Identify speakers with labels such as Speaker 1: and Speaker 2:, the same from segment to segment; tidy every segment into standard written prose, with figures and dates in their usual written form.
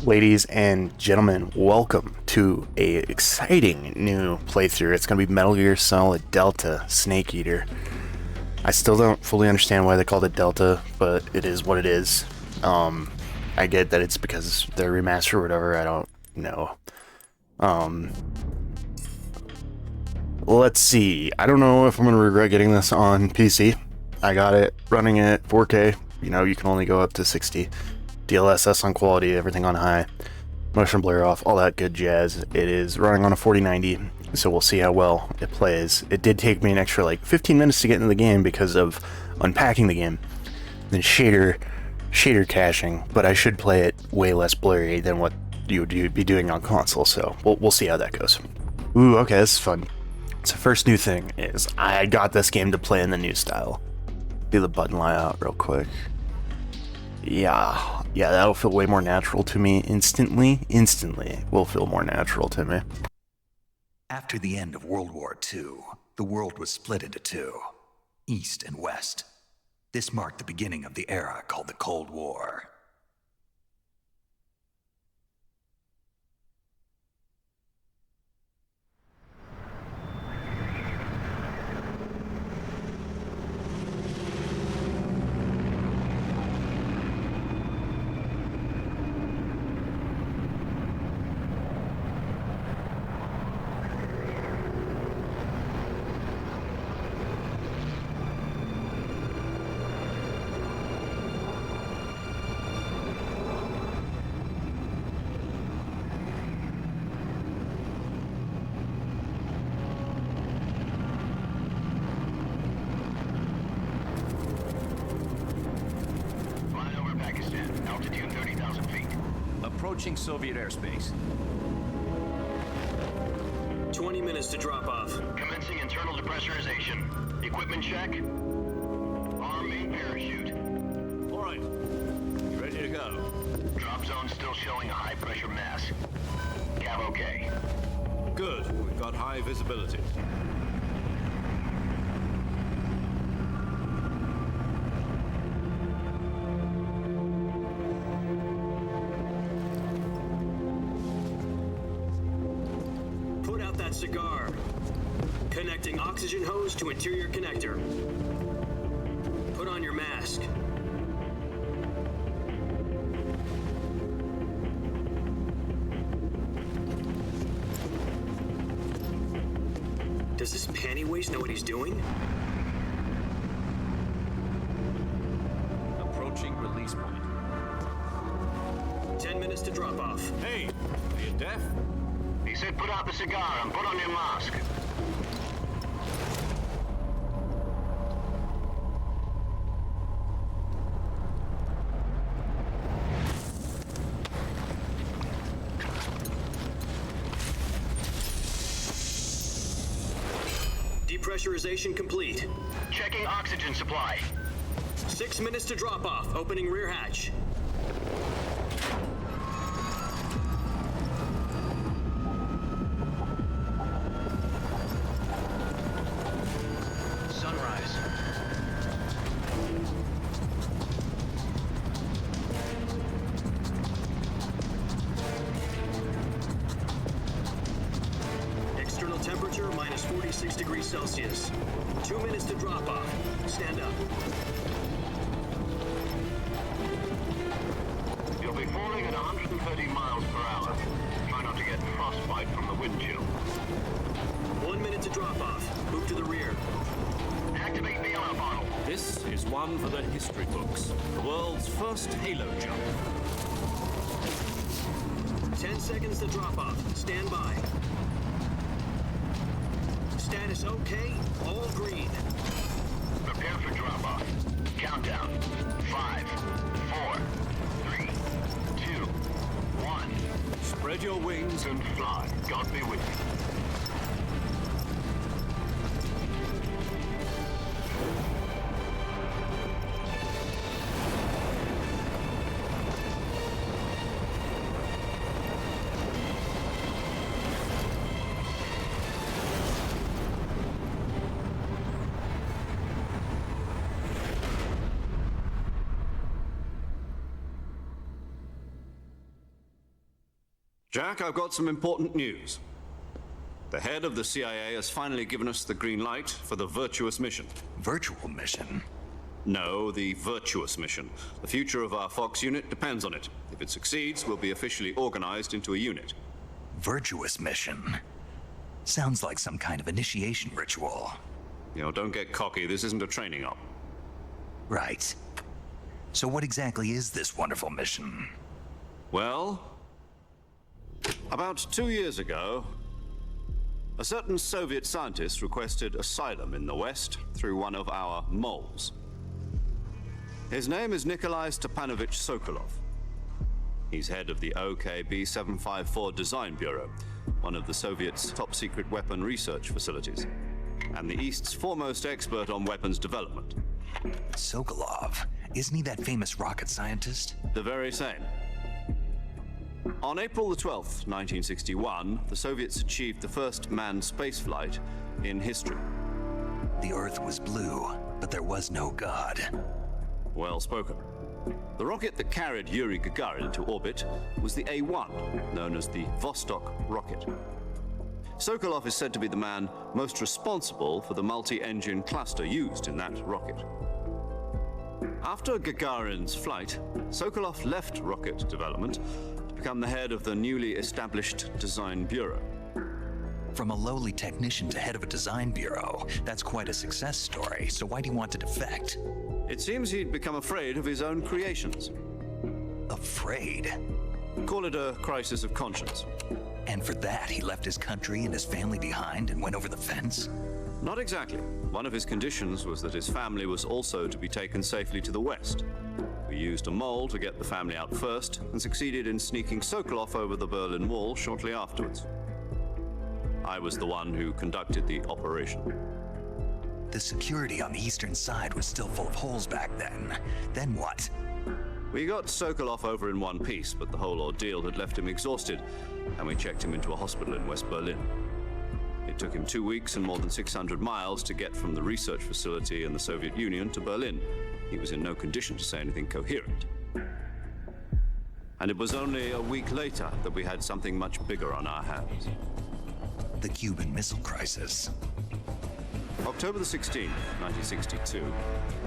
Speaker 1: Ladies and gentlemen, welcome to a exciting new playthrough. It's going to be Metal Gear Solid Delta Snake Eater. I still don't fully understand why they called it Delta, but it is what it is. I get that it's because they're remastered or whatever, I don't know. Let's see. I don't know if I'm going to regret getting this on PC. I got it running at 4K. You know, you can only go up to 60. DLSS on quality, everything on high. Motion blur off, all that good jazz. It is running on a 4090, so we'll see how well it plays. It did take me an extra like 15 minutes to get into the game because of unpacking the game. Then shader caching, but I should play it way less blurry than what you would be doing on console, so we'll see how that goes. Ooh, okay, this is fun. So first new thing is I got this game to play in the new style. Do the button layout real quick. Yeah, that'll feel way more natural to me instantly will feel more natural to me.
Speaker 2: After the end of World War II, the world was split into two, East and West. This marked the beginning of the era called the Cold War.
Speaker 3: Altitude 30,000 feet.
Speaker 4: Approaching Soviet airspace.
Speaker 5: 20 minutes to drop off.
Speaker 3: Commencing internal depressurization. Equipment check. Arm main parachute.
Speaker 4: All right. Ready to go.
Speaker 3: Drop zone still showing a high pressure mass. Cav okay.
Speaker 4: Good. We've got high visibility.
Speaker 5: Cigar. Connecting oxygen hose to interior connector. Put on your mask. Does this panty waste know what he's doing?
Speaker 4: Approaching release point.
Speaker 5: 10 minutes to drop off.
Speaker 4: Hey, are you deaf?
Speaker 3: He said put out the cigar and put on your mask.
Speaker 5: Depressurization complete.
Speaker 3: Checking oxygen supply.
Speaker 5: 6 minutes to drop off. Opening rear hatch. Temperature minus 46 degrees Celsius. 2 minutes to drop off. Stand up.
Speaker 3: You'll be falling at 130 miles per hour. Try not to get frostbite from the wind chill.
Speaker 5: 1 minute to drop off. Move to the rear.
Speaker 3: Activate the yellow bottle.
Speaker 4: This is one for the history books. The world's first halo jump.
Speaker 5: 10 seconds to drop off. Stand by. Status okay, all green.
Speaker 3: Prepare for drop-off. Countdown. 5, 4, 3, 2, 1.
Speaker 4: Spread your wings
Speaker 3: And fly. God be with you.
Speaker 4: Jack, I've got some important news. The head of the CIA has finally given us the green light for the Virtuous mission.
Speaker 2: Virtual mission?
Speaker 4: No, the Virtuous mission. The future of our Fox unit depends on it. If it succeeds, we'll be officially organized into a unit.
Speaker 2: Virtuous mission? Sounds like some kind of initiation ritual.
Speaker 4: You know, don't get cocky. This isn't a training op.
Speaker 2: Right. So what exactly is this wonderful mission?
Speaker 4: Well, about 2 years ago, a certain Soviet scientist requested asylum in the West through one of our moles. His name is Nikolai Stepanovich Sokolov. He's head of the OKB-754 Design Bureau, one of the Soviets' top-secret weapon research facilities, and the East's foremost expert on weapons development.
Speaker 2: Sokolov? Isn't he that famous rocket scientist?
Speaker 4: The very same. On April the 12th, 1961, the Soviets achieved the first manned spaceflight in history.
Speaker 2: The Earth was blue, but there was no God.
Speaker 4: Well spoken. The rocket that carried Yuri Gagarin into orbit was the A-1, known as the Vostok rocket. Sokolov is said to be the man most responsible for the multi-engine cluster used in that rocket. After Gagarin's flight, Sokolov left rocket development to become the head of the newly established Design Bureau.
Speaker 2: From a lowly technician to head of a design bureau, that's quite a success story, so why do you want to defect?
Speaker 4: It seems he'd become afraid of his own creations.
Speaker 2: Afraid?
Speaker 4: Call it a crisis of conscience.
Speaker 2: And for that, he left his country and his family behind and went over the fence?
Speaker 4: Not exactly. One of his conditions was that his family was also to be taken safely to the West. We used a mole to get the family out first and succeeded in sneaking Sokolov over the Berlin Wall shortly afterwards. I was the one who conducted the operation.
Speaker 2: The security on the eastern side was still full of holes back then. Then what?
Speaker 4: We got Sokolov over in one piece, but the whole ordeal had left him exhausted, and we checked him into a hospital in West Berlin. It took him 2 weeks and more than 600 miles to get from the research facility in the Soviet Union to Berlin. He was in no condition to say anything coherent. And it was only a week later that we had something much bigger on our hands.
Speaker 2: The Cuban Missile Crisis.
Speaker 4: October the 16th, 1962,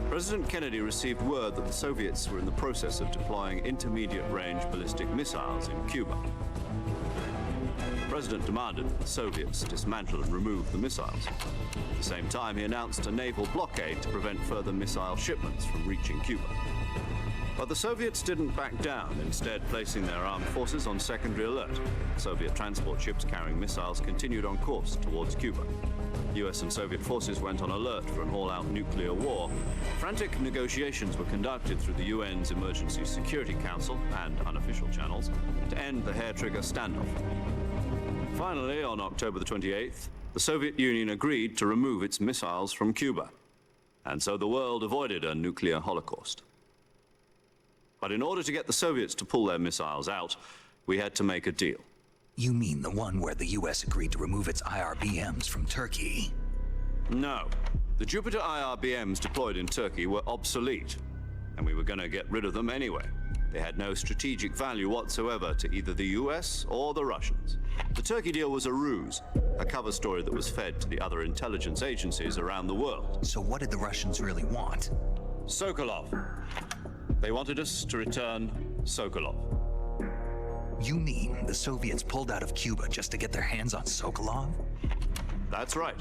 Speaker 4: President Kennedy received word that the Soviets were in the process of deploying intermediate-range ballistic missiles in Cuba. The President demanded that the Soviets dismantle and remove the missiles. At the same time, he announced a naval blockade to prevent further missile shipments from reaching Cuba. But the Soviets didn't back down, instead placing their armed forces on secondary alert. Soviet transport ships carrying missiles continued on course towards Cuba. US and Soviet forces went on alert for an all-out nuclear war. Frantic negotiations were conducted through the UN's Emergency Security Council and unofficial channels to end the hair-trigger standoff. Finally, on October the 28th, the Soviet Union agreed to remove its missiles from Cuba. And so the world avoided a nuclear holocaust. But in order to get the Soviets to pull their missiles out, we had to make a deal.
Speaker 2: You mean the one where the US agreed to remove its IRBMs from Turkey?
Speaker 4: No. The Jupiter IRBMs deployed in Turkey were obsolete, and we were going to get rid of them anyway. They had no strategic value whatsoever to either the US or the Russians. The Turkey deal was a ruse, a cover story that was fed to the other intelligence agencies around the world.
Speaker 2: So what did the Russians really want?
Speaker 4: Sokolov. They wanted us to return Sokolov.
Speaker 2: You mean the Soviets pulled out of Cuba just to get their hands on Sokolov?
Speaker 4: That's right.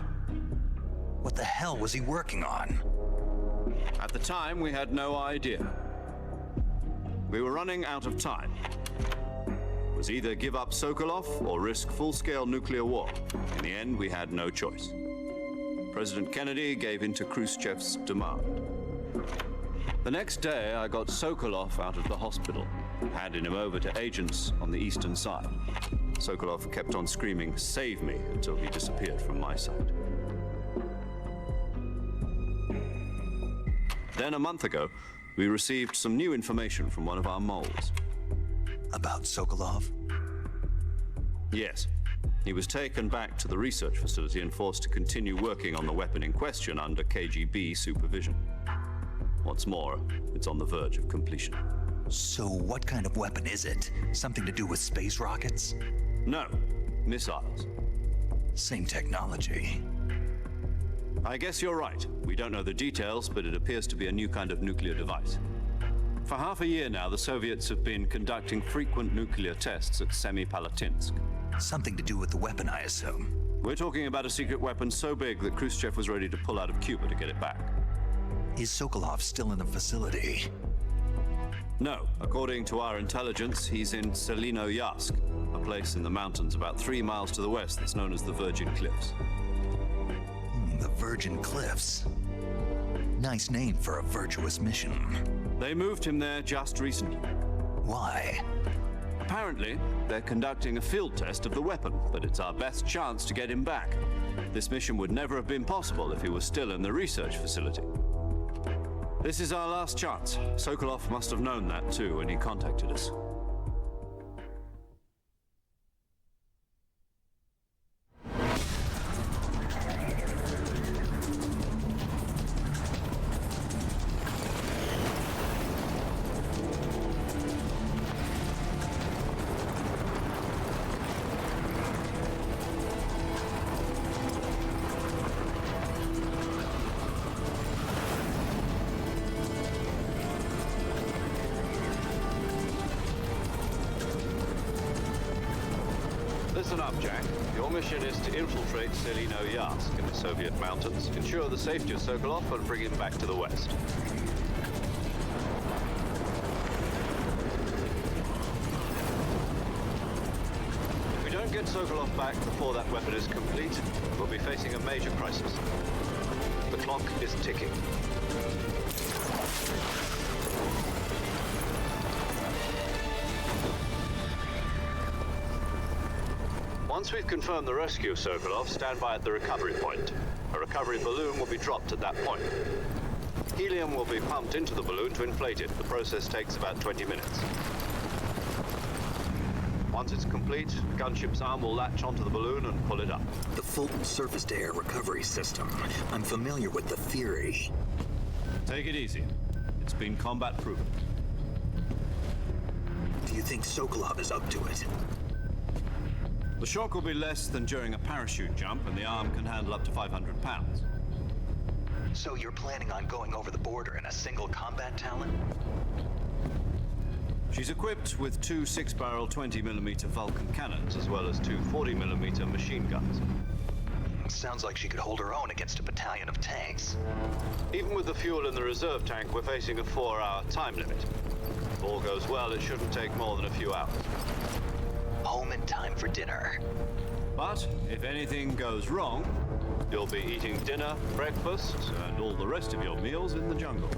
Speaker 2: What the hell was he working on?
Speaker 4: At the time, we had no idea. We were running out of time. It was either give up Sokolov or risk full-scale nuclear war. In the end, we had no choice. President Kennedy gave in to Khrushchev's demand. The next day, I got Sokolov out of the hospital, handed him over to agents on the eastern side. Sokolov kept on screaming, "Save me," until he disappeared from my sight. Then a month ago, we received some new information from one of our moles.
Speaker 2: About Sokolov?
Speaker 4: Yes. He was taken back to the research facility and forced to continue working on the weapon in question under KGB supervision. What's more, it's on the verge of completion.
Speaker 2: So what kind of weapon is it? Something to do with space rockets?
Speaker 4: No, missiles.
Speaker 2: Same technology.
Speaker 4: I guess you're right. We don't know the details, but it appears to be a new kind of nuclear device. For half a year now, the Soviets have been conducting frequent nuclear tests at Semipalatinsk.
Speaker 2: Something to do with the weapon, I assume.
Speaker 4: We're talking about a secret weapon so big that Khrushchev was ready to pull out of Cuba to get it back.
Speaker 2: Is Sokolov still in the facility?
Speaker 4: No, according to our intelligence, he's in Selinoyarsk, a place in the mountains about 3 miles to the west that's known as the Virgin Cliffs.
Speaker 2: The Virgin Cliffs. Nice name for a virtuous mission.
Speaker 4: They moved him there just recently.
Speaker 2: Why?
Speaker 4: Apparently, they're conducting a field test of the weapon, but it's our best chance to get him back. This mission would never have been possible if he was still in the research facility. This is our last chance. Sokolov must have known that too when he contacted us. Listen up, Jack. Your mission is to infiltrate Selinoyarsk in the Soviet mountains, ensure the safety of Sokolov, and bring him back to the West. If we don't get Sokolov back before that weapon is complete, we'll be facing a major crisis. The clock is ticking. Once we've confirmed the rescue of Sokolov, stand by at the recovery point. A recovery balloon will be dropped at that point. Helium will be pumped into the balloon to inflate it. The process takes about 20 minutes. Once it's complete, the gunship's arm will latch onto the balloon and pull it up.
Speaker 2: The Fulton surface-to-air recovery system. I'm familiar with the theory.
Speaker 4: Take it easy. It's been combat-proven.
Speaker 2: Do you think Sokolov is up to it?
Speaker 4: The shock will be less than during a parachute jump, and the arm can handle up to 500 pounds.
Speaker 2: So you're planning on going over the border in a single combat Talon?
Speaker 4: She's equipped with 2 6-barrel 20mm Vulcan cannons, as well as 2 40mm machine guns.
Speaker 2: Sounds like she could hold her own against a battalion of tanks.
Speaker 4: Even with the fuel in the reserve tank, we're facing a 4-hour time limit. If all goes well, it shouldn't take more than a few hours.
Speaker 2: Home in time for dinner.
Speaker 4: But if anything goes wrong, you'll be eating dinner, breakfast, and all the rest of your meals in the jungle.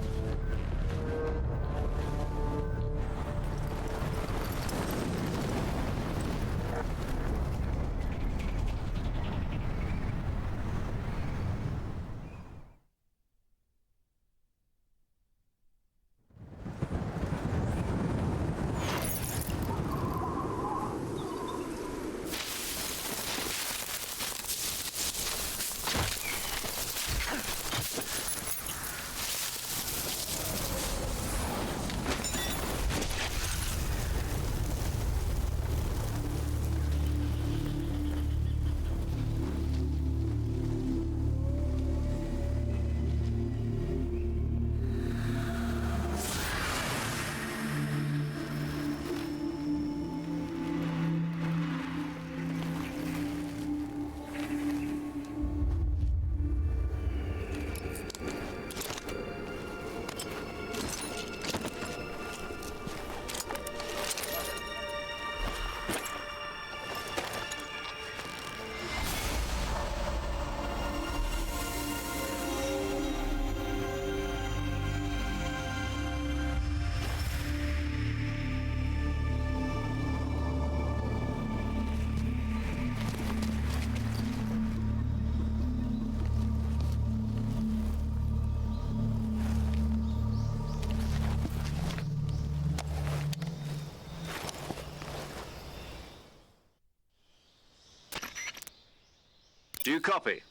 Speaker 4: Do you copy?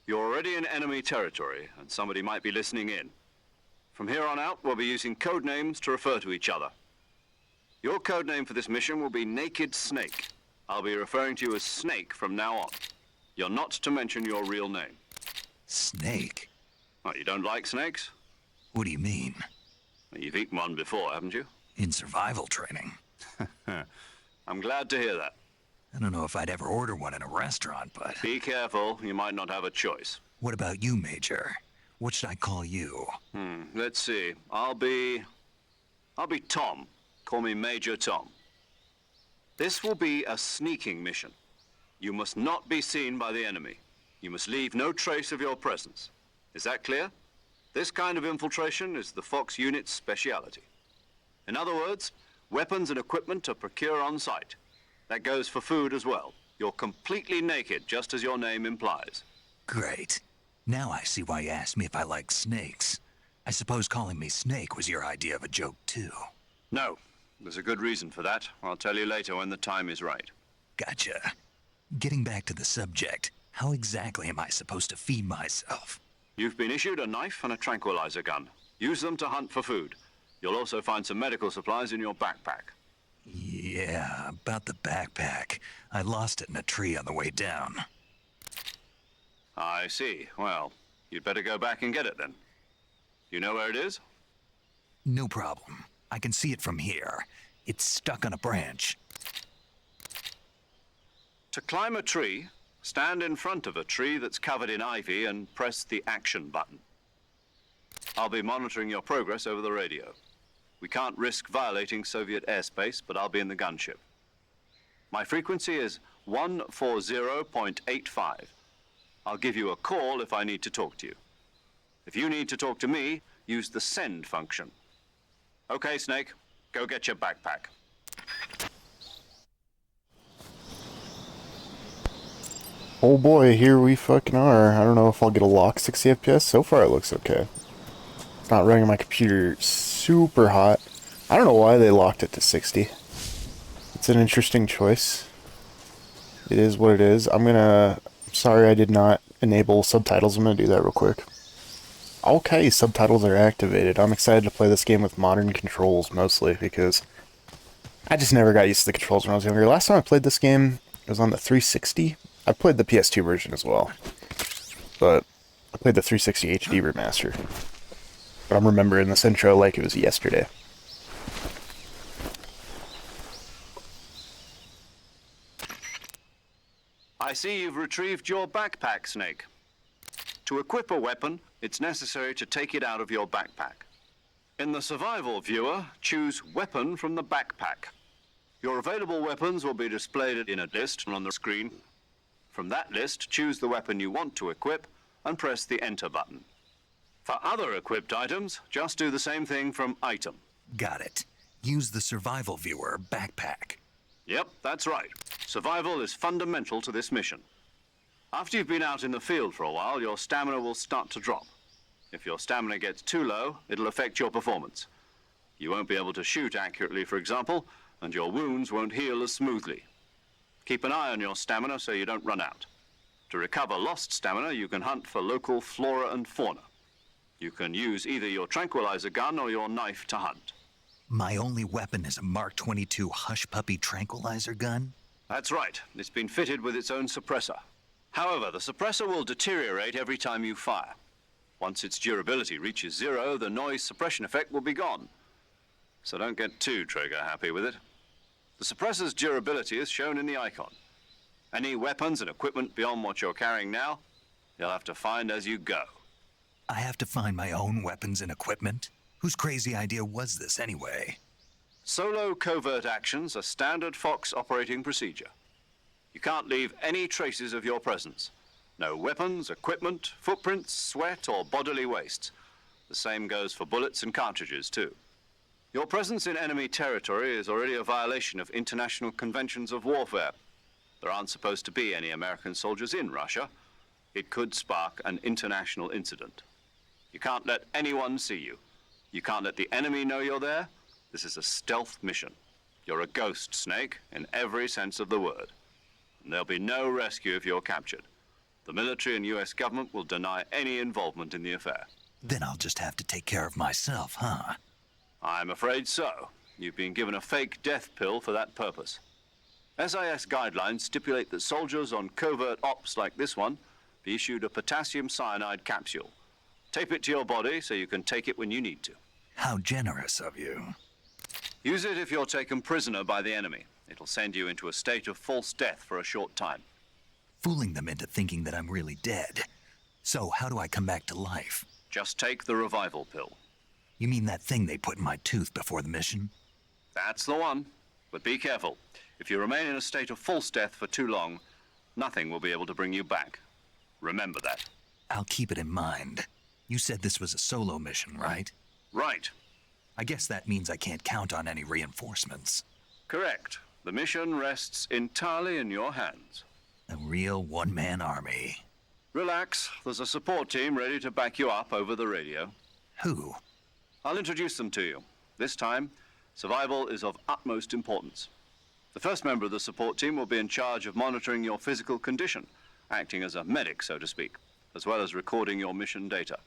Speaker 4: You're already in enemy territory, and somebody might be listening in. From here on out, we'll be using code names to refer to each other. Your code name for this mission will be Naked Snake. I'll be referring to you as Snake from now on. You're not to mention your real name.
Speaker 2: Snake?
Speaker 4: Oh, you don't like snakes?
Speaker 2: What do you mean?
Speaker 4: You've eaten one before, haven't you?
Speaker 2: In survival training?
Speaker 4: I'm glad to hear that.
Speaker 2: I don't know if I'd ever order one in a restaurant, but...
Speaker 4: Be careful, you might not have a choice.
Speaker 2: What about you, Major? What should I call you?
Speaker 4: Let's see. I'll be Tom. Call me Major Tom. This will be a sneaking mission. You must not be seen by the enemy. You must leave no trace of your presence. Is that clear? This kind of infiltration is the Fox unit's speciality. In other words, weapons and equipment are procured on site. That goes for food as well. You're completely naked, just as your name implies.
Speaker 2: Great. Now I see why you asked me if I like snakes. I suppose calling me Snake was your idea of a joke, too.
Speaker 4: No, there's a good reason for that. I'll tell you later when the time is right.
Speaker 2: Gotcha. Getting back to the subject, how exactly am I supposed to feed myself?
Speaker 4: You've been issued a knife and a tranquilizer gun. Use them to hunt for food. You'll also find some medical supplies in your backpack.
Speaker 2: Yeah, about the backpack. I lost it in a tree on the way down.
Speaker 4: I see. Well, you'd better go back and get it then. You know where it is?
Speaker 2: No problem. I can see it from here. It's stuck on a branch.
Speaker 4: To climb a tree, stand in front of a tree that's covered in ivy and press the action button. I'll be monitoring your progress over the radio. We can't risk violating Soviet airspace, but I'll be in the gunship. My frequency is 140.85. I'll give you a call if I need to talk to you. If you need to talk to me, use the send function. Okay, Snake, go get your backpack.
Speaker 1: Oh boy, here we fucking are. I don't know if I'll get a lock 60 FPS. So far it looks okay. It's not running my computer super hot. I don't know why they locked it to 60. It's an interesting choice. It is what it is. Sorry I did not enable subtitles. I'm gonna do that real quick. Okay, subtitles are activated. I'm excited to play this game with modern controls, mostly, because I just never got used to the controls when I was younger. Last time I played this game, it was on the 360. I played the PS2 version as well, but I played the 360 HD remaster. But I'm remembering this intro like it was yesterday.
Speaker 4: I see you've retrieved your backpack, Snake. To equip a weapon, it's necessary to take it out of your backpack. In the survival viewer, choose Weapon from the backpack. Your available weapons will be displayed in a list on the screen. From that list, choose the weapon you want to equip and press the Enter button. For other equipped items, just do the same thing from Item.
Speaker 2: Got it. Use the survival viewer backpack.
Speaker 4: Yep, that's right. Survival is fundamental to this mission. After you've been out in the field for a while, your stamina will start to drop. If your stamina gets too low, it'll affect your performance. You won't be able to shoot accurately, for example, and your wounds won't heal as smoothly. Keep an eye on your stamina so you don't run out. To recover lost stamina, you can hunt for local flora and fauna. You can use either your tranquilizer gun or your knife to hunt.
Speaker 2: My only weapon is a Mark 22 Hush Puppy tranquilizer gun?
Speaker 4: That's right. It's been fitted with its own suppressor. However, the suppressor will deteriorate every time you fire. Once its durability reaches 0, the noise suppression effect will be gone. So don't get too trigger happy with it. The suppressor's durability is shown in the icon. Any weapons and equipment beyond what you're carrying now, you'll have to find as you go.
Speaker 2: I have to find my own weapons and equipment? Whose crazy idea was this anyway?
Speaker 4: Solo covert actions are standard Fox operating procedure. You can't leave any traces of your presence. No weapons, equipment, footprints, sweat, or bodily waste. The same goes for bullets and cartridges, too. Your presence in enemy territory is already a violation of international conventions of warfare. There aren't supposed to be any American soldiers in Russia. It could spark an international incident. You can't let anyone see you. You can't let the enemy know you're there. This is a stealth mission. You're a ghost, Snake, in every sense of the word. And there'll be no rescue if you're captured. The military and U.S. government will deny any involvement in the affair.
Speaker 2: Then I'll just have to take care of myself, huh?
Speaker 4: I'm afraid so. You've been given a fake death pill for that purpose. SIS guidelines stipulate that soldiers on covert ops like this one be issued a potassium cyanide capsule. Tape it to your body so you can take it when you need to.
Speaker 2: How generous of you.
Speaker 4: Use it if you're taken prisoner by the enemy. It'll send you into a state of false death for a short time.
Speaker 2: Fooling them into thinking that I'm really dead. So how do I come back to life?
Speaker 4: Just take the revival pill.
Speaker 2: You mean that thing they put in my tooth before the mission?
Speaker 4: That's the one. But be careful. If you remain in a state of false death for too long, nothing will be able to bring you back. Remember that.
Speaker 2: I'll keep it in mind. You said this was a solo mission, right?
Speaker 4: Right.
Speaker 2: I guess that means I can't count on any reinforcements.
Speaker 4: Correct. The mission rests entirely in your hands.
Speaker 2: A real one-man army.
Speaker 4: Relax. There's a support team ready to back you up over the radio.
Speaker 2: Who?
Speaker 4: I'll introduce them to you. This time, survival is of utmost importance. The first member of the support team will be in charge of monitoring your physical condition, acting as a medic, so to speak, as well as recording your mission data.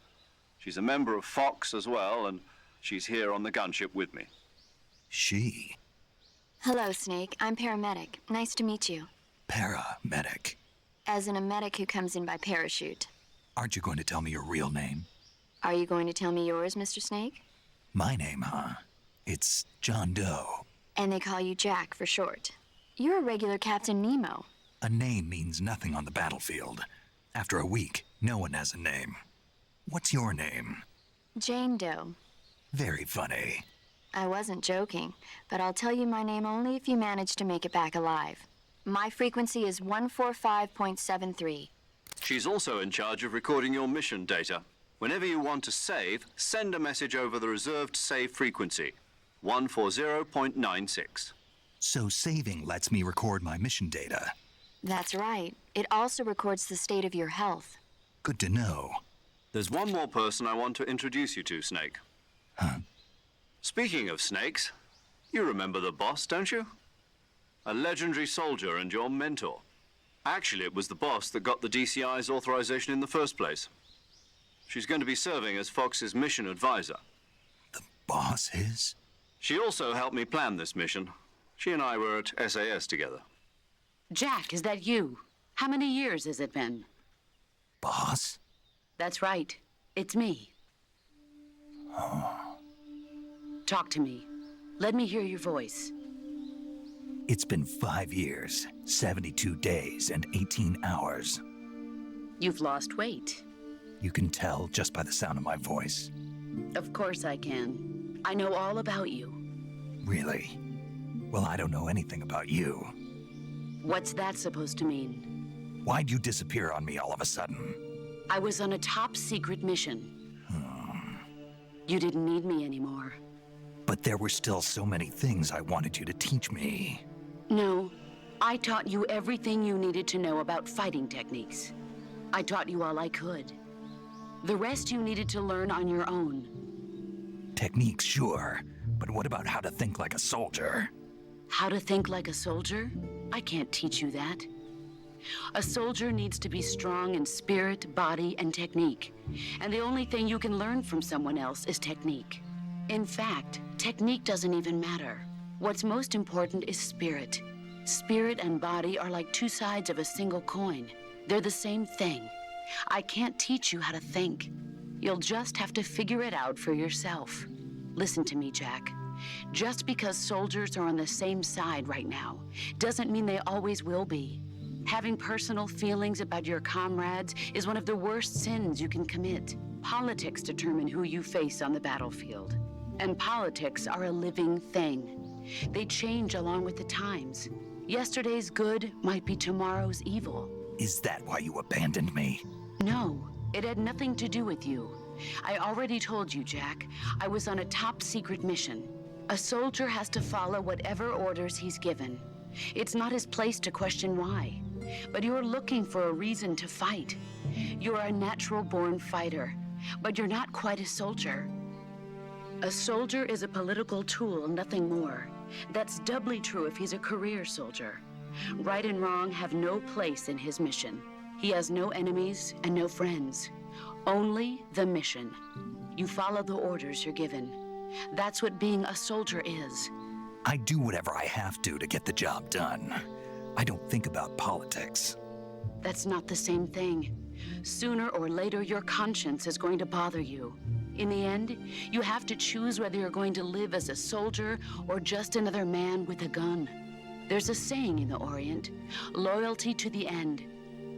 Speaker 4: She's a member of Fox as well, and she's here on the gunship with me.
Speaker 2: She?
Speaker 6: Hello, Snake. I'm paramedic. Nice to meet you.
Speaker 2: Paramedic.
Speaker 6: As in a medic who comes in by parachute.
Speaker 2: Aren't you going to tell me your real name?
Speaker 6: Are you going to tell me yours, Mr. Snake?
Speaker 2: My name, huh? It's John Doe.
Speaker 6: And they call you Jack for short. You're a regular Captain Nemo.
Speaker 2: A name means nothing on the battlefield. After a week, no one has a name. What's your name?
Speaker 6: Jane Doe.
Speaker 2: Very funny.
Speaker 6: I wasn't joking, but I'll tell you my name only if you manage to make it back alive. My frequency is 145.73.
Speaker 4: She's also in charge of recording your mission data. Whenever you want to save, send a message over the reserved save frequency, 140.96.
Speaker 2: So saving lets me record my mission data.
Speaker 6: That's right. It also records the state of your health.
Speaker 2: Good to know.
Speaker 4: There's one more person I want to introduce you to, Snake.
Speaker 2: Huh?
Speaker 4: Speaking of snakes, you remember the boss, don't you? A legendary soldier and your mentor. Actually, it was the boss that got the DCI's authorization in the first place. She's going to be serving as Fox's mission advisor.
Speaker 2: The boss is?
Speaker 4: She also helped me plan this mission. She and I were at SAS together.
Speaker 7: Jack, is that you? How many years has it been?
Speaker 2: Boss?
Speaker 7: That's right. It's me. Talk to me. Let me hear your voice.
Speaker 2: It's been 5 years, 72 days, and 18 hours.
Speaker 7: You've lost weight.
Speaker 2: You can tell just by the sound of my voice.
Speaker 7: Of course I can. I know all about you.
Speaker 2: Really? Well, I don't know anything about you.
Speaker 7: What's that supposed to mean?
Speaker 2: Why'd you disappear on me all of a sudden?
Speaker 7: I was on a top secret mission. You didn't need me anymore.
Speaker 2: But there were still so many things I wanted you to teach me.
Speaker 7: No, I taught you everything you needed to know about fighting techniques. I taught you all I could. The rest you needed to learn on your own.
Speaker 2: Techniques, sure. But what about how to think like a soldier?
Speaker 7: How to think like a soldier? I can't teach you that. A soldier needs to be strong in spirit, body, and technique. And the only thing you can learn from someone else is technique. In fact, technique doesn't even matter. What's most important is spirit. Spirit and body are like two sides of a single coin. They're the same thing. I can't teach you how to think. You'll just have to figure it out for yourself. Listen to me, Jack. Just because soldiers are on the same side right now doesn't mean they always will be. Having personal feelings about your comrades is one of the worst sins you can commit. Politics determine who you face on the battlefield. And politics are a living thing. They change along with the times. Yesterday's good might be tomorrow's evil.
Speaker 2: Is that why you abandoned me?
Speaker 7: No, it had nothing to do with you. I already told you, Jack. I was on a top secret mission. A soldier has to follow whatever orders he's given. It's not his place to question why. But you're looking for a reason to fight. You're a natural-born fighter, but you're not quite a soldier. A soldier is a political tool, nothing more. That's doubly true if he's a career soldier. Right and wrong have no place in his mission. He has no enemies and no friends. Only the mission. You follow the orders you're given. That's what being a soldier is.
Speaker 2: I do whatever I have to get the job done. I don't think about politics.
Speaker 7: That's not the same thing. Sooner or later, your conscience is going to bother you. In the end, you have to choose whether you're going to live as a soldier or just another man with a gun. There's a saying in the Orient, loyalty to the end.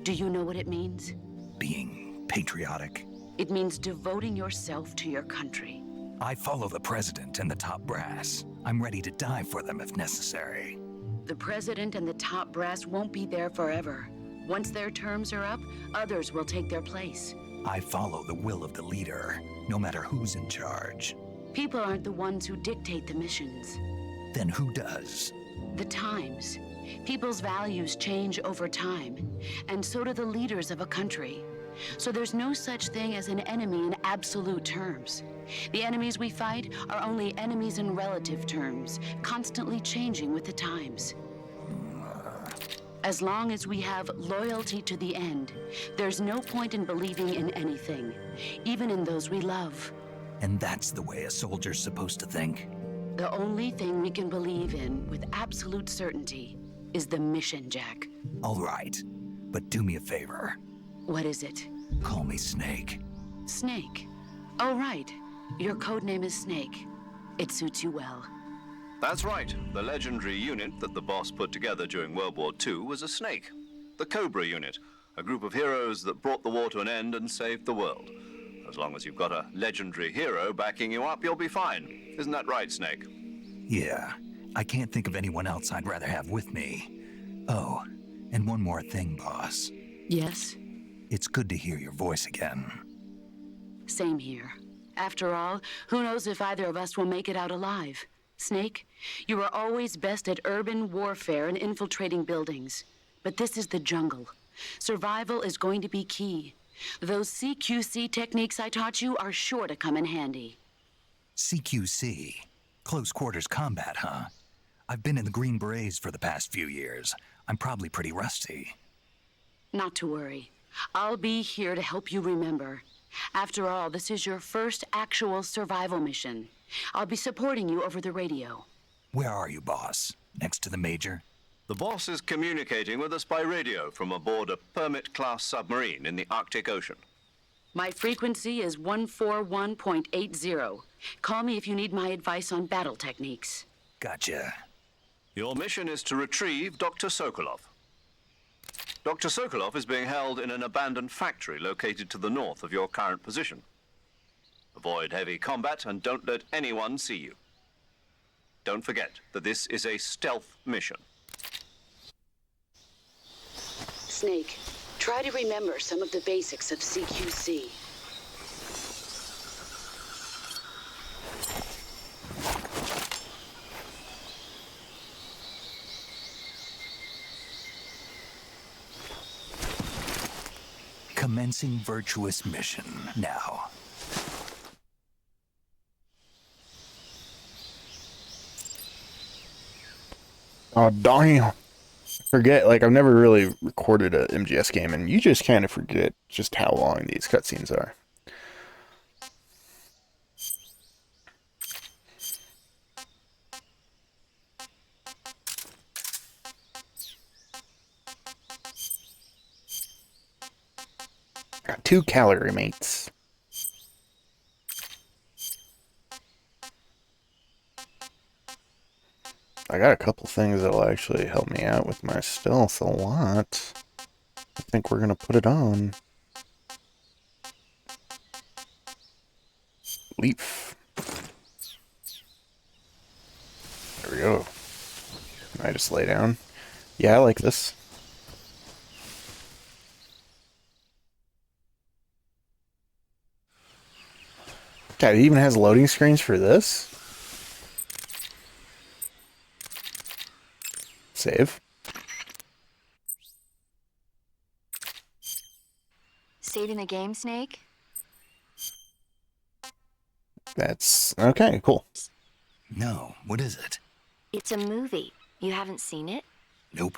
Speaker 7: Do you know what it means?
Speaker 2: Being patriotic.
Speaker 7: It means devoting yourself to your country.
Speaker 2: I follow the president and the top brass. I'm ready to die for them if necessary.
Speaker 7: The president and the top brass won't be there forever. Once their terms are up, others will take their place.
Speaker 2: I follow the will of the leader, no matter who's in charge.
Speaker 7: People aren't the ones who dictate the missions.
Speaker 2: Then who does?
Speaker 7: The times. People's values change over time, and so do the leaders of a country. So there's no such thing as an enemy in absolute terms. The enemies we fight are only enemies in relative terms, constantly changing with the times. As long as we have loyalty to the end, there's no point in believing in anything, even in those we love.
Speaker 2: And that's the way a soldier's supposed to think?
Speaker 7: The only thing we can believe in with absolute certainty is the mission, Jack.
Speaker 2: All right, but do me a favor.
Speaker 7: What is it?
Speaker 2: Call me Snake.
Speaker 7: Snake. Oh, right. Your codename is Snake. It suits you well.
Speaker 4: That's right. The legendary unit that the boss put together during World War II was a snake. The Cobra unit, a group of heroes that brought the war to an end and saved the world. As long as you've got a legendary hero backing you up, you'll be fine. Isn't that right, Snake?
Speaker 2: Yeah, I can't think of anyone else I'd rather have with me. Oh, and one more thing, boss.
Speaker 7: Yes?
Speaker 2: It's good to hear your voice again.
Speaker 7: Same here. After all, who knows if either of us will make it out alive? Snake, you are always best at urban warfare and infiltrating buildings. But this is the jungle. Survival is going to be key. Those CQC techniques I taught you are sure to come in handy.
Speaker 2: CQC? Close quarters combat, huh? I've been in the Green Berets for the past few years. I'm probably pretty rusty.
Speaker 7: Not to worry. I'll be here to help you remember. After all, this is your first actual survival mission. I'll be supporting you over the radio.
Speaker 2: Where are you, boss? Next to the Major?
Speaker 4: The boss is communicating with us by radio from aboard a Permit-class submarine in the Arctic Ocean.
Speaker 7: My frequency is 141.80. Call me if you need my advice on battle techniques.
Speaker 2: Gotcha.
Speaker 4: Your mission is to retrieve Dr. Sokolov. Dr. Sokolov is being held in an abandoned factory located to the north of your current position. Avoid heavy combat and don't let anyone see you. Don't forget that this is a stealth mission.
Speaker 7: Snake, try to remember some of the basics of CQC.
Speaker 2: Commencing virtuous mission now.
Speaker 1: Oh, damn. Forget, like, I've never really recorded a MGS game, and you just kind of forget just how long these cutscenes are. Got 2 calorie mates. I got a couple things that'll actually help me out with my stealth a lot. I think we're gonna put it on. Leaf. There we go. Can I just lay down? Yeah, I like this. God, it even has loading screens for this? Save.
Speaker 6: Saving the game, Snake?
Speaker 1: That's okay, cool.
Speaker 2: No, what is it?
Speaker 6: It's a movie. You haven't seen it?
Speaker 2: Nope.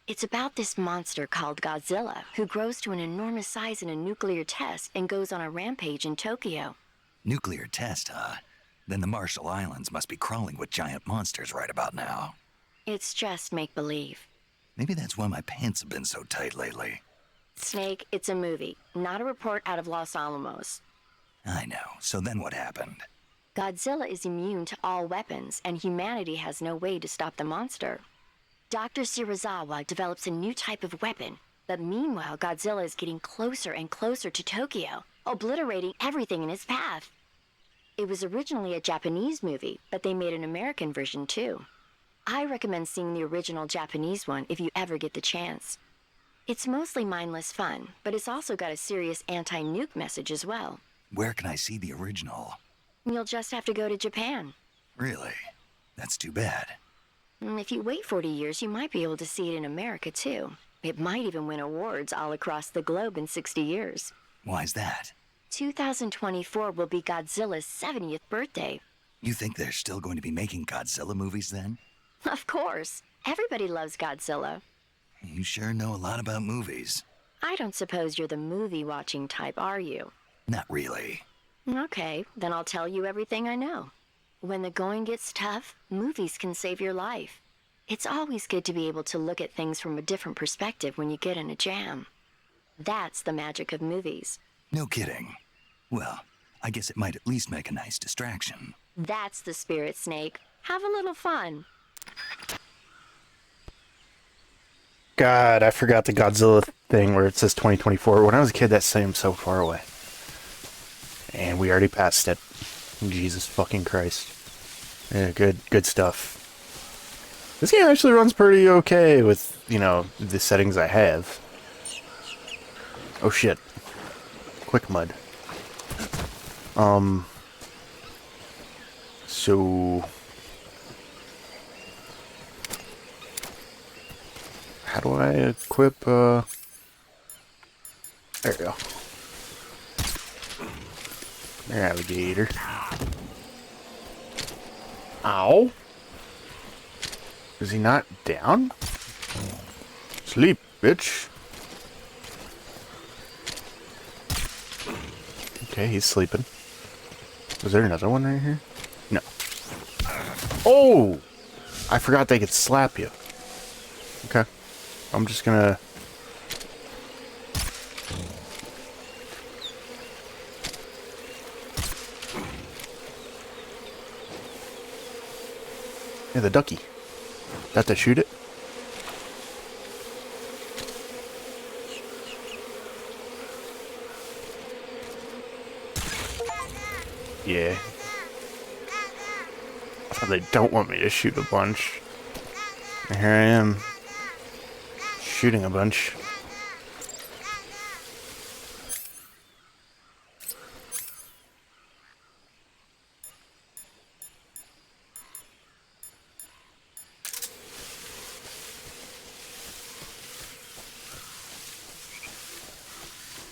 Speaker 6: It's about this monster called Godzilla, who grows to an enormous size in a nuclear test and goes on a rampage in Tokyo.
Speaker 2: Nuclear test, huh? Then the Marshall Islands must be crawling with giant monsters right about now.
Speaker 6: It's just make-believe.
Speaker 2: Maybe that's why my pants have been so tight lately.
Speaker 6: Snake, it's a movie, not a report out of Los Alamos.
Speaker 2: I know. So then what happened?
Speaker 6: Godzilla is immune to all weapons, and humanity has no way to stop the monster. Dr. Shirazawa develops a new type of weapon, but meanwhile Godzilla is getting closer and closer to Tokyo, obliterating everything in his path. It was originally a Japanese movie, but they made an American version too. I recommend seeing the original Japanese one if you ever get the chance. It's mostly mindless fun, but it's also got a serious anti-nuke message as well.
Speaker 2: Where can I see the original?
Speaker 6: You'll just have to go to Japan.
Speaker 2: Really? That's too bad.
Speaker 6: If you wait 40 years, you might be able to see it in America too. It might even win awards all across the globe in 60 years.
Speaker 2: Why's that?
Speaker 6: 2024 will be Godzilla's 70th birthday.
Speaker 2: You think they're still going to be making Godzilla movies then?
Speaker 6: Of course. Everybody loves Godzilla.
Speaker 2: You sure know a lot about movies.
Speaker 6: I don't suppose you're the movie-watching type, are you?
Speaker 2: Not really.
Speaker 6: Okay, then I'll tell you everything I know. When the going gets tough, movies can save your life. It's always good to be able to look at things from a different perspective when you get in a jam. That's the magic of movies.
Speaker 2: No kidding. Well, I guess it might at least make a nice distraction.
Speaker 6: That's the spirit, Snake. Have a little fun.
Speaker 1: God, I forgot the Godzilla thing where it says 2024. When I was a kid, that seemed so far away. And we already passed it. Jesus fucking Christ. Yeah, good stuff. This game actually runs pretty okay with, you know, the settings I have. Oh shit. Quick mud. So... how do I equip, There we go. There, alligator. Ow! Is he not down? Sleep, bitch. Okay, he's sleeping. Was there another one right here? No. Oh! I forgot they could slap you. Okay. I'm just gonna... yeah, the ducky. Got to shoot it? Yeah. Oh, they don't want me to shoot a bunch. And here I am. Shooting a bunch.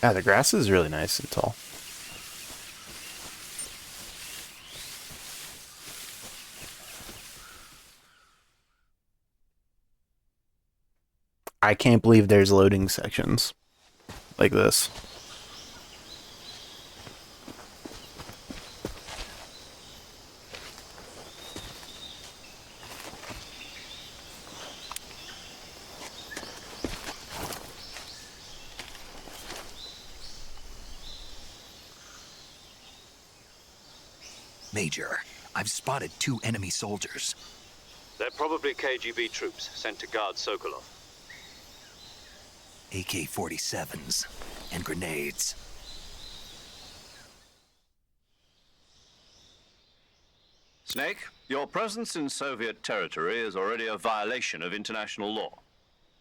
Speaker 1: Yeah, the grass is really nice and tall. I can't believe there's loading sections like this.
Speaker 2: Major, I've spotted 2 enemy soldiers.
Speaker 4: They're probably KGB troops sent to guard Sokolov.
Speaker 2: AK-47s and grenades.
Speaker 4: Snake, your presence in Soviet territory is already a violation of international law.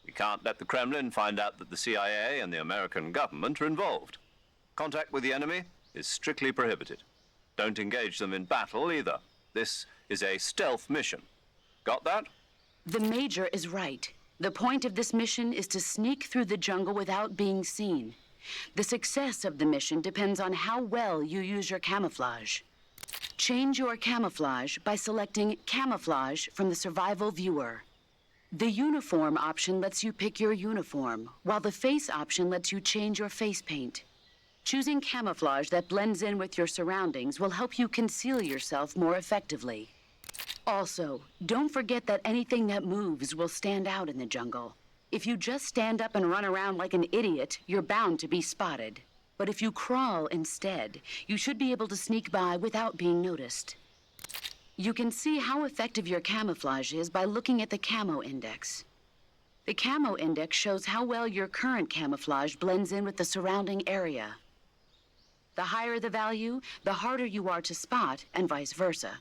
Speaker 4: We can't let the Kremlin find out that the CIA and the American government are involved. Contact with the enemy is strictly prohibited. Don't engage them in battle either. This is a stealth mission. Got that?
Speaker 7: The Major is right. The point of this mission is to sneak through the jungle without being seen. The success of the mission depends on how well you use your camouflage. Change your camouflage by selecting Camouflage from the Survival Viewer. The Uniform option lets you pick your uniform, while the Face option lets you change your face paint. Choosing camouflage that blends in with your surroundings will help you conceal yourself more effectively. Also, don't forget that anything that moves will stand out in the jungle. If you just stand up and run around like an idiot, you're bound to be spotted. But if you crawl instead, you should be able to sneak by without being noticed. You can see how effective your camouflage is by looking at the camo index. The camo index shows how well your current camouflage blends in with the surrounding area. The higher the value, the harder you are to spot, and vice versa.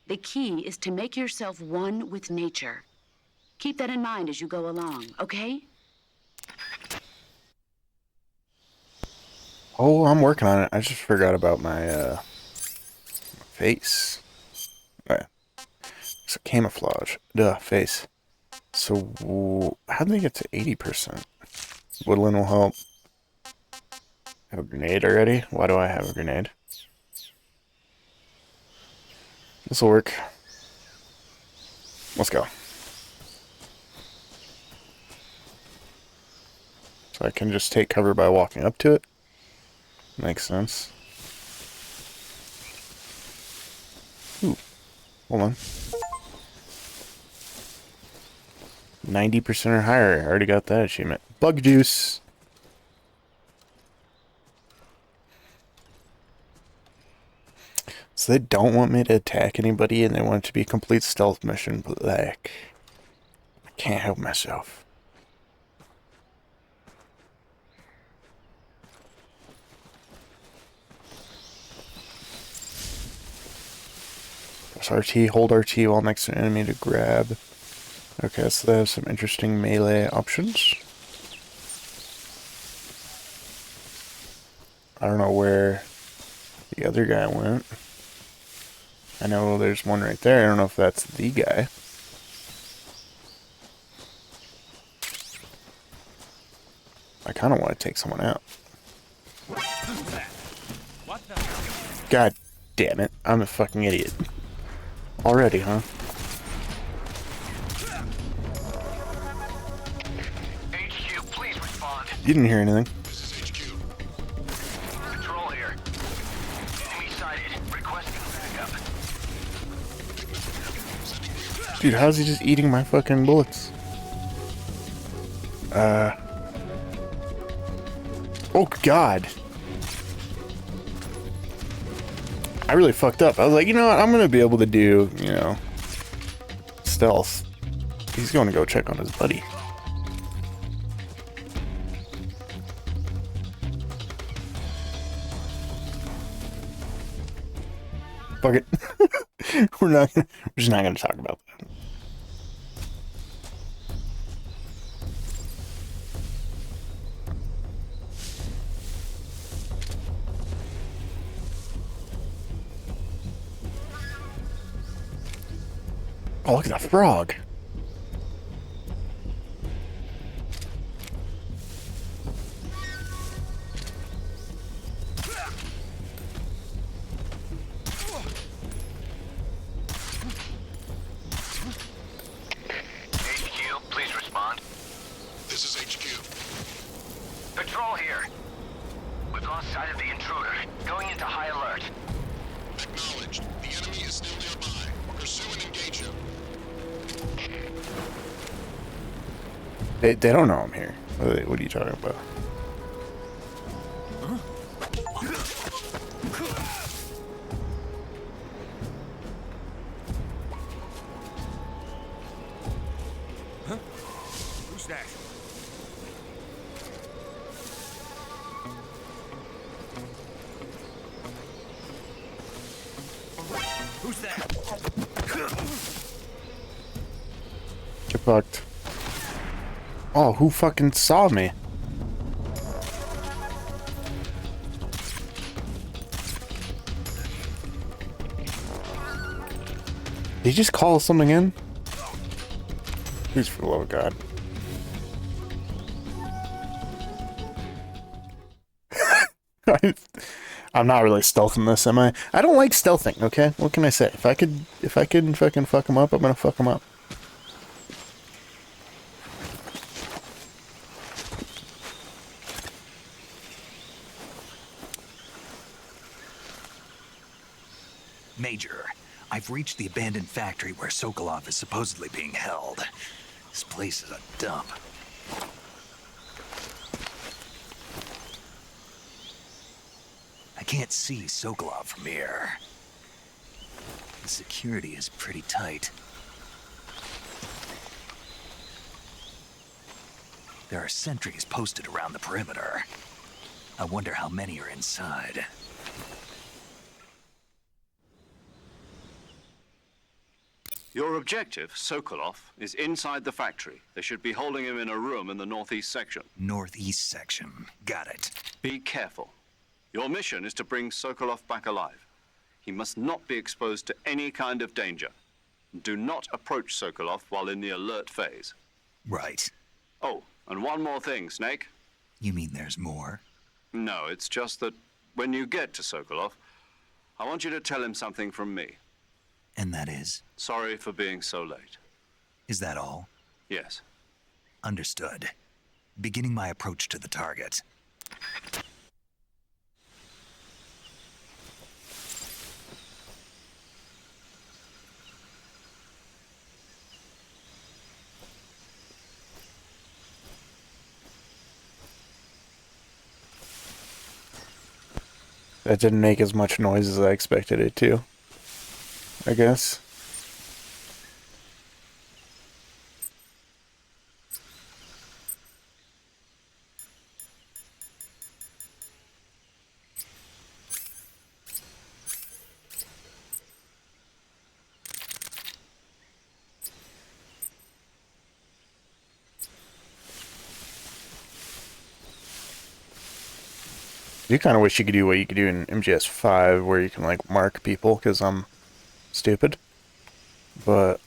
Speaker 7: The key is to make yourself one with nature. Keep that in mind as you go along, okay?
Speaker 1: Oh, I'm working on it. I just forgot about my face. Alright. So camouflage. Duh, face. So, how do they get to 80%? Woodland will help. I have a grenade already? Why do I have a grenade? This'll work. Let's go. So I can just take cover by walking up to it. Makes sense. Ooh. Hold on. 90% or higher. I already got that achievement. Bug juice. So they don't want me to attack anybody and they want it to be a complete stealth mission, but like, I can't help myself. Press RT, hold RT while next to an enemy to grab. Okay, so they have some interesting melee options. I don't know where the other guy went. I know there's one right there. I don't know if that's the guy. I kind of want to take someone out. God damn it. I'm a fucking idiot. Already, huh?
Speaker 3: HQ, please respond.
Speaker 1: You didn't hear anything.
Speaker 3: This is HQ. Control here. Enemy sighted. Requesting backup.
Speaker 1: Dude, how's he just eating my fucking bullets? Oh, God. I really fucked up. I was like, you know what? I'm gonna be able to do, you know, stealth. He's going to go check on his buddy. Fuck it. We're just not gonna talk about that. Oh, look at that frog.
Speaker 3: HQ, please respond.
Speaker 8: This is HQ.
Speaker 3: Patrol here. We've lost sight of the intruder. Going into high alert.
Speaker 8: Acknowledged. The enemy is still nearby. Pursue and engage him.
Speaker 1: They don't know I'm here. What are you talking about?
Speaker 8: Who's that? Who's that?
Speaker 1: Get fucked. Oh, who fucking saw me? Did he just call something in? Please, for the love of God. I'm not really stealthing this, am I? I don't like stealthing, okay? What can I say? If I can fucking fuck him up, I'm gonna fuck him up.
Speaker 2: Major, I've reached the abandoned factory where Sokolov is supposedly being held. This place is a dump. I can't see Sokolov from here. The security is pretty tight. There are sentries posted around the perimeter. I wonder how many are inside.
Speaker 4: Your objective, Sokolov, is inside the factory. They should be holding him in a room in the northeast section.
Speaker 2: Northeast section. Got it.
Speaker 4: Be careful. Your mission is to bring Sokolov back alive. He must not be exposed to any kind of danger. Do not approach Sokolov while in the alert phase.
Speaker 2: Right.
Speaker 4: Oh, and one more thing, Snake.
Speaker 2: You mean there's more?
Speaker 4: No, it's just that when you get to Sokolov, I want you to tell him something from me.
Speaker 2: And that is?
Speaker 4: Sorry for being so late.
Speaker 2: Is that all?
Speaker 4: Yes.
Speaker 2: Understood. Beginning my approach to the target.
Speaker 1: That didn't make as much noise as I expected it to, I guess. You kind of wish you could do what you could do in MGS5, where you can, like, mark people, because I'm stupid. But,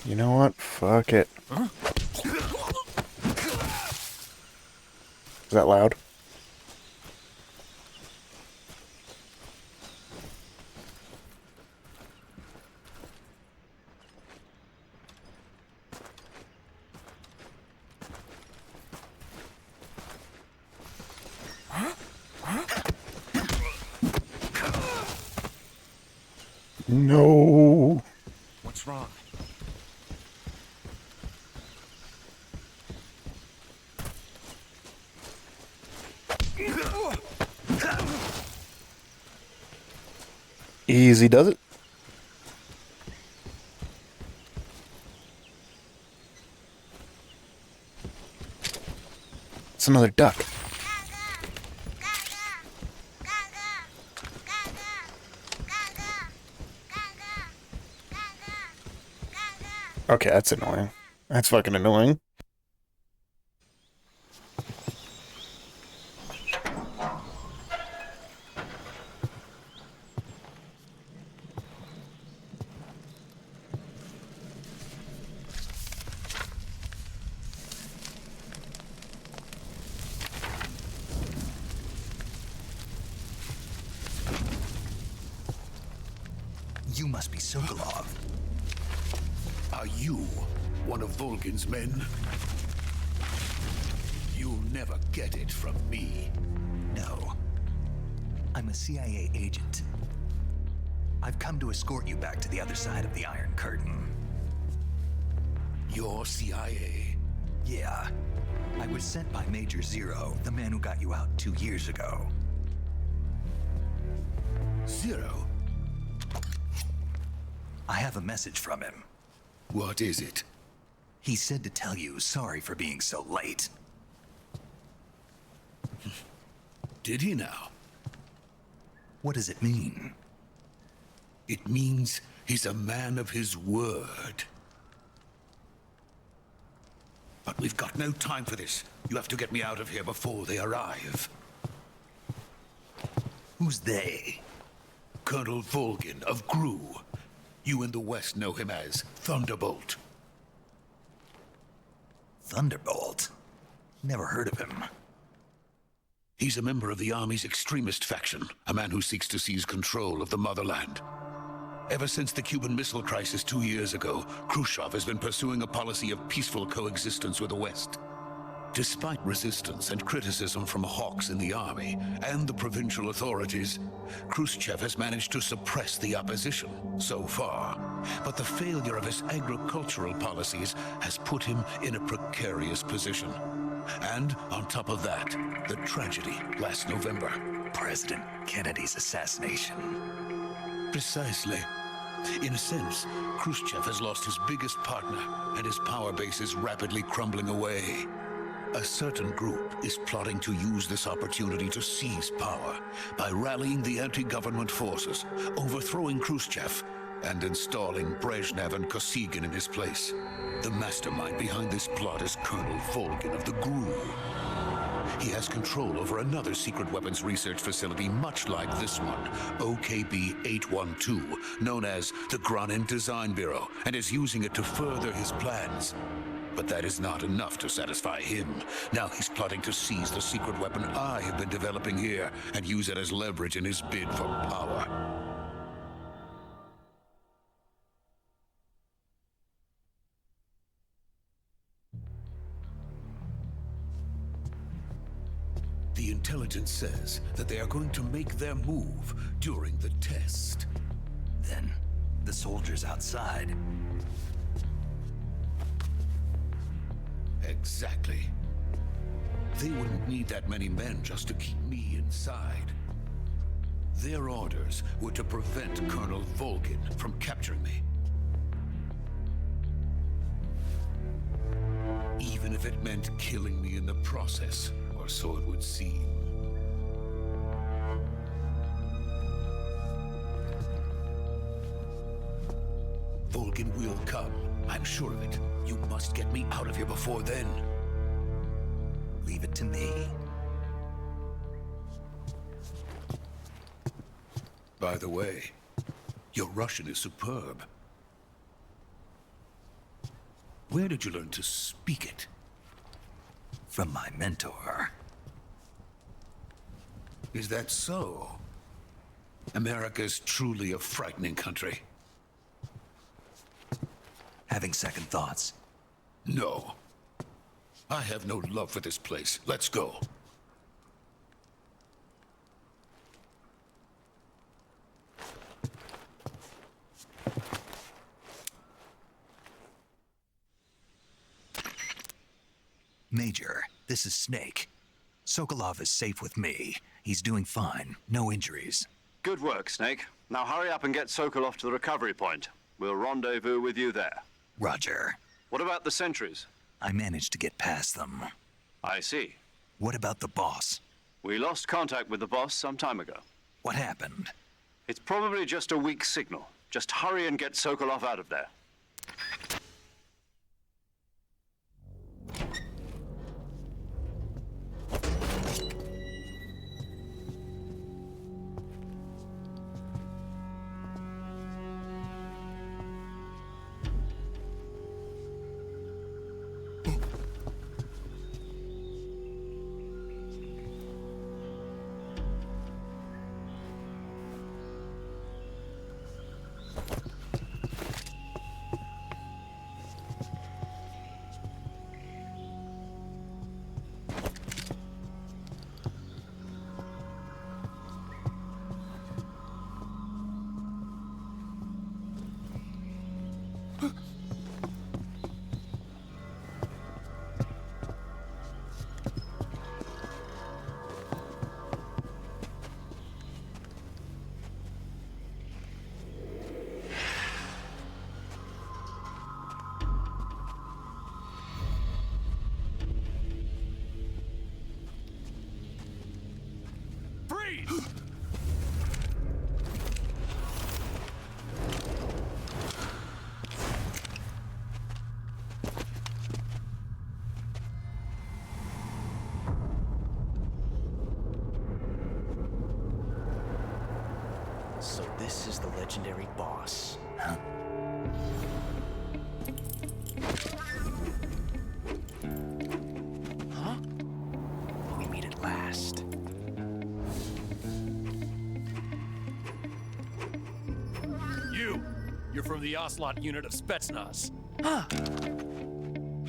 Speaker 1: you know what? Fuck it. Huh? Is that loud? No.
Speaker 8: What's wrong?
Speaker 1: Easy does it. It's another duck. Okay, that's annoying. That's fucking annoying.
Speaker 2: You must be Sokolov.
Speaker 9: Are you one of Volgin's men? You'll never get it from me.
Speaker 2: No. I'm a CIA agent. I've come to escort you back to the other side of the Iron Curtain.
Speaker 9: You're CIA?
Speaker 2: Yeah. I was sent by Major Zero, the man who got you out 2 years ago.
Speaker 9: Zero?
Speaker 2: I have a message from him.
Speaker 9: What is it?
Speaker 2: He said to tell you sorry for being so late.
Speaker 9: Did he now?
Speaker 2: What does it mean?
Speaker 9: It means he's a man of his word. But we've got no time for this. You have to get me out of here before they arrive.
Speaker 2: Who's they?
Speaker 9: Colonel Volgin of GRU. You in the West know him as Thunderbolt.
Speaker 2: Thunderbolt? Never heard of him.
Speaker 9: He's a member of the Army's extremist faction, a man who seeks to seize control of the motherland. Ever since the Cuban Missile Crisis 2 years ago, Khrushchev has been pursuing a policy of peaceful coexistence with the West. Despite resistance and criticism from hawks in the army and the provincial authorities, Khrushchev has managed to suppress the opposition so far. But the failure of his agricultural policies has put him in a precarious position. And on top of that, the tragedy last November.
Speaker 2: President Kennedy's assassination.
Speaker 9: Precisely. In a sense, Khrushchev has lost his biggest partner, and his power base is rapidly crumbling away. A certain group is plotting to use this opportunity to seize power by rallying the anti-government forces, overthrowing Khrushchev, and installing Brezhnev and Kosygin in his place. The mastermind behind this plot is Colonel Volgin of the GRU. He has control over another secret weapons research facility much like this one, OKB-812, known as the Granin Design Bureau, and is using it to further his plans. But that is not enough to satisfy him. Now he's plotting to seize the secret weapon I have been developing here and use it as leverage in his bid for power. The intelligence says that they are going to make their move during the test.
Speaker 2: Then, the soldiers outside.
Speaker 9: Exactly. They wouldn't need that many men just to keep me inside. Their orders were to prevent Colonel Volgin from capturing me. Even if it meant killing me in the process, or so it would seem. Volgin will come. I'm sure of it. You must get me out of here before then.
Speaker 2: Leave it to me.
Speaker 9: By the way, your Russian is superb. Where did you learn to speak it?
Speaker 2: From my mentor.
Speaker 9: Is that so? America's truly a frightening country.
Speaker 2: Having second thoughts?
Speaker 9: No. I have no love for this place. Let's go.
Speaker 2: Major, this is Snake. Sokolov is safe with me. He's doing fine. No injuries.
Speaker 4: Good work, Snake. Now hurry up and get Sokolov to the recovery point. We'll rendezvous with you there.
Speaker 2: Roger.
Speaker 4: What about the sentries?
Speaker 2: I managed to get past them.
Speaker 4: I see.
Speaker 2: What about the boss?
Speaker 4: We lost contact with the boss some time ago.
Speaker 2: What happened?
Speaker 4: It's probably just a weak signal. Just hurry and get Sokolov out of there.
Speaker 10: So this is the legendary boss.
Speaker 2: Huh?
Speaker 10: Huh? We meet at last.
Speaker 11: You're from the Ocelot unit of Spetsnaz.
Speaker 10: Huh.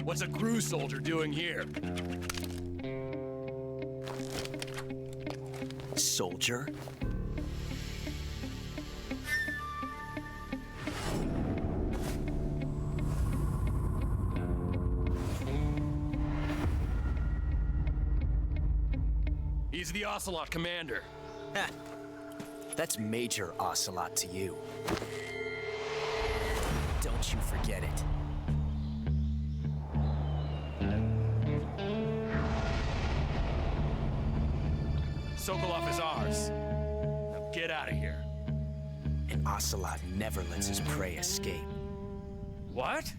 Speaker 11: What's a crew soldier doing here?
Speaker 10: Soldier?
Speaker 11: He's the Ocelot commander.
Speaker 10: Ha! That's Major Ocelot to you. Don't you forget it.
Speaker 11: Sokolov is ours. Now get out of here.
Speaker 10: An Ocelot never lets his prey escape.
Speaker 11: What?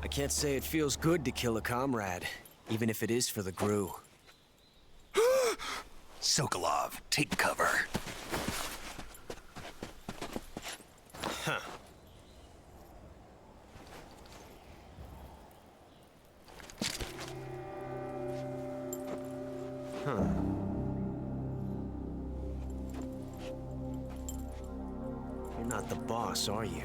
Speaker 10: I can't say it feels good to kill a comrade, even if it is for the GRU.
Speaker 2: Sokolov, take cover.
Speaker 10: Huh. Huh. You're not the boss, are you?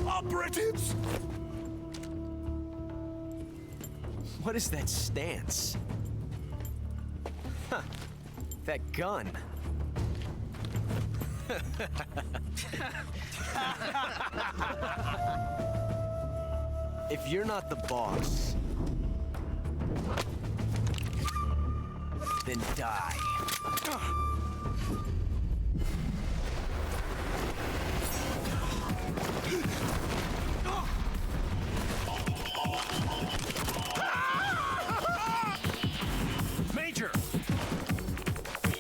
Speaker 2: Operatives!
Speaker 10: What is that stance? Huh. That gun. If you're not the boss, then die.
Speaker 5: Major!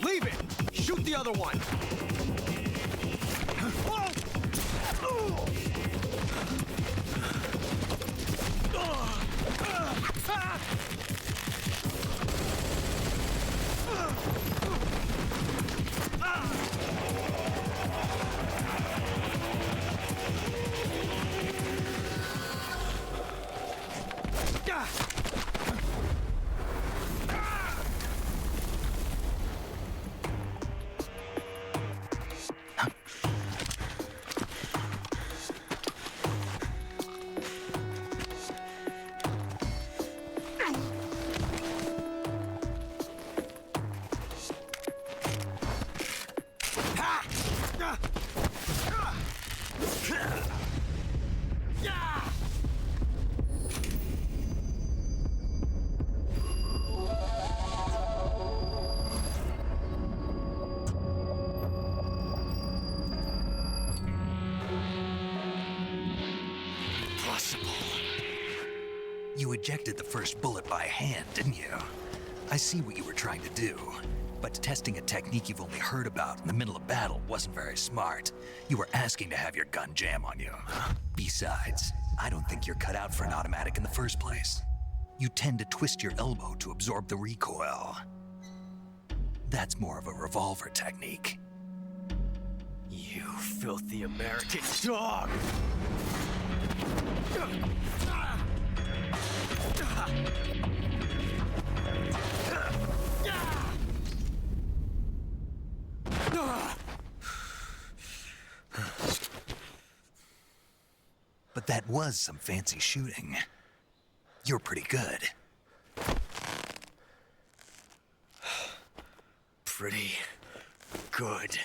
Speaker 5: Leave it! Shoot the other one!
Speaker 2: You ejected the first bullet by hand, didn't you? I see what you were trying to do. But testing a technique you've only heard about in the middle of battle wasn't very smart. You were asking to have your gun jam on you. Besides, I don't think you're cut out for an automatic in the first place. You tend to twist your elbow to absorb the recoil. That's more of a revolver technique.
Speaker 10: You filthy American dog!
Speaker 2: But that was some fancy shooting. You're pretty good.
Speaker 10: Pretty good.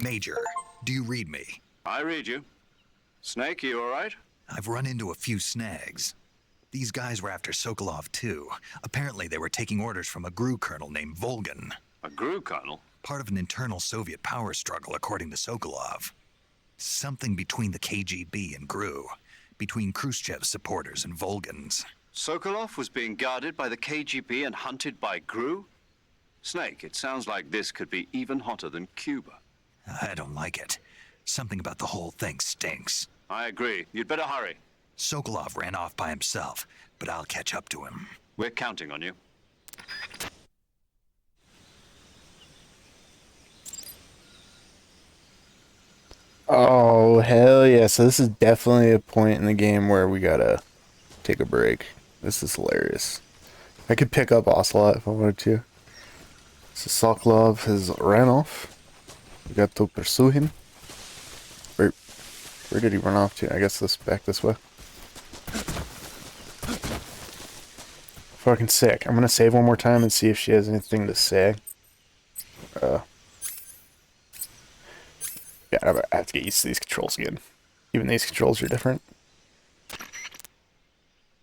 Speaker 2: Major, do you read me?
Speaker 4: I read you. Snake, you all right?
Speaker 2: I've run into a few snags. These guys were after Sokolov too. Apparently they were taking orders from a GRU colonel named Volgan.
Speaker 4: A GRU colonel?
Speaker 2: Part of an internal Soviet power struggle, according to Sokolov. Something between the KGB and GRU. Between Khrushchev's supporters and Volgan's.
Speaker 4: Sokolov was being guarded by the KGB and hunted by GRU? Snake, it sounds like this could be even hotter than Cuba.
Speaker 2: I don't like it. Something about the whole thing stinks.
Speaker 4: I agree. You'd better hurry.
Speaker 2: Sokolov ran off by himself, but I'll catch up to him.
Speaker 4: We're counting on you.
Speaker 1: Oh, hell yeah. So this is definitely a point in the game where we gotta take a break. This is hilarious. I could pick up Ocelot if I wanted to. So Sokolov has ran off. We got to pursue him. Where did he run off to? I guess back this way. Fucking sick. I'm gonna save one more time and see if she has anything to say. Yeah, I have to get used to these controls again. Even these controls are different.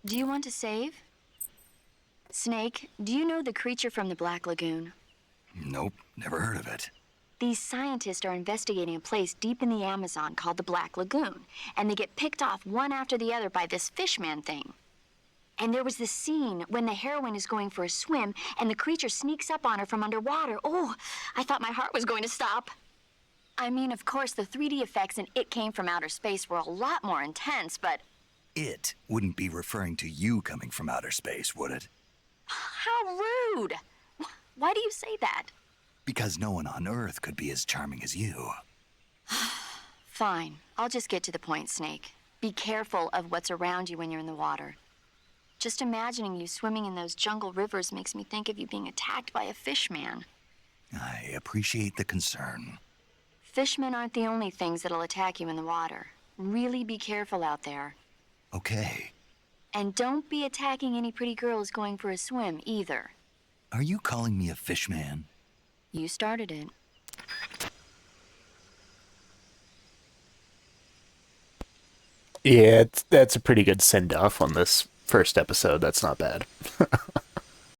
Speaker 6: Do you want to save? Snake, do you know the creature from the Black Lagoon?
Speaker 2: Nope, never heard of it.
Speaker 6: These scientists are investigating a place deep in the Amazon called the Black Lagoon, and they get picked off one after the other by this fishman thing. And there was this scene when the heroine is going for a swim, and the creature sneaks up on her from underwater. Oh, I thought my heart was going to stop. I mean, of course, the 3D effects in It Came from Outer Space were a lot more intense, but...
Speaker 2: It wouldn't be referring to you coming from outer space, would it?
Speaker 6: How rude! Why do you say that?
Speaker 2: Because no one on Earth could be as charming as you.
Speaker 6: Fine. I'll just get to the point, Snake. Be careful of what's around you when you're in the water. Just imagining you swimming in those jungle rivers makes me think of you being attacked by a fishman.
Speaker 2: I appreciate the concern.
Speaker 6: Fishmen aren't the only things that'll attack you in the water. Really be careful out there.
Speaker 2: Okay.
Speaker 6: And don't be attacking any pretty girls going for a swim, either.
Speaker 2: Are you calling me a fishman?
Speaker 6: You started it.
Speaker 1: Yeah, that's a pretty good send-off on this first episode. That's not bad.